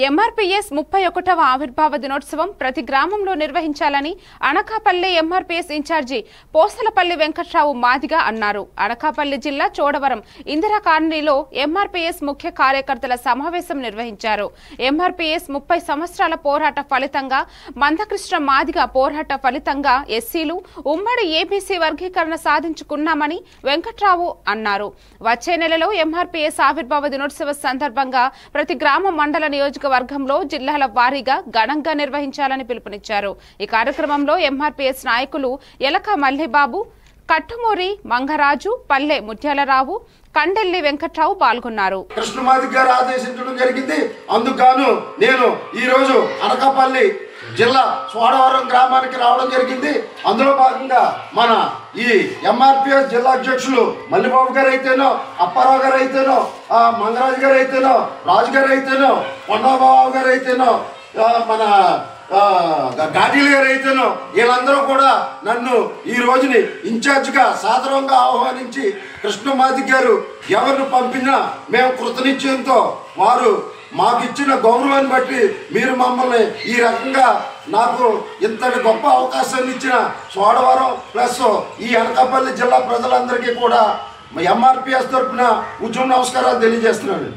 MRPS 31వ ఆవిర్భావ దినోత్సవం ప్రతి గ్రామంలో నిర్వహించాలని అనకాపల్లి ఎంఆర్పీఎస్ ఇన్ఛార్జి పోసలపల్లి వెంకట్రావు మాదిగ అన్నారు. అనకాపల్లి జిల్లా చోడవరం ఇందిరా కాలనీలో ఎంఆర్పీఎస్ ముఖ్య కార్యకర్తల సమావేశం నిర్వహించారు. ఎంఆర్పీఎస్ 30 సంవత్సరాల పోరాట ఫలితంగా మందకృష్ణ మాదిగ పోరాట ఫలితంగా ఎస్సీలు ఉమ్మడి ఏబీసీ వర్గీకరణ సాధించుకున్నామని వెంకట్రావు అన్నారు. వచ్చే నెలలో ఎంఆర్పీఎస్ ఆవిర్భావ దినోత్సవ సందర్భంగా ప్రతి గ్రామ మండల వర్గంలో జిల్లాల వారీగా ఘనంగా నిర్వహించాలని పిలుపునిచ్చారు. ఈ కార్యక్రమంలో ఎంఆర్పీఎస్ నాయకులు ఎలక మల్లిబాబు, కట్టుమూరి మంగరాజు, పల్లె ముత్యాలరావు, కండెల్లి వెంకట్రావు పాల్గొన్నారు. కృష్ణమాదిగ గారు ఆదేశించడం జరిగింది. అందుకు నేను ఈ రోజు అనకాపల్లి జిల్లా చోడవరం గ్రామానికి రావడం జరిగింది. అందులో భాగంగా మన ఈ ఎంఆర్పీఎస్ జిల్లా అధ్యక్షులు మల్లిబాబు గారు అయితేనో, అప్పారావు గారు అయితేనో, మంగరాజు గారు అయితేనో, రాజు గారు అయితేనో, కొండబాబు గారు అయితేనో, మన ఘాటీలు గారు అయితేనో, వీళ్ళందరూ కూడా నన్ను ఈ రోజుని ఇన్ఛార్జిగా సాదరంగా ఆహ్వానించి కృష్ణమాదిగ గారు ఎవరిని పంపినా మేము కృతనిశ్చయంతో వారు మాకు ఇచ్చిన గౌరవాన్ని బట్టి మీరు మమ్మల్ని ఈ రకంగా నాకు ఇంతటి గొప్ప అవకాశాన్ని ఇచ్చిన చోడవరం ప్లస్ ఈ అనకాపల్లి జిల్లా ప్రజలందరికీ కూడా ఎంఆర్పీఎస్ తరఫున ఉద్యమ నమస్కారాలు తెలియజేస్తున్నాను.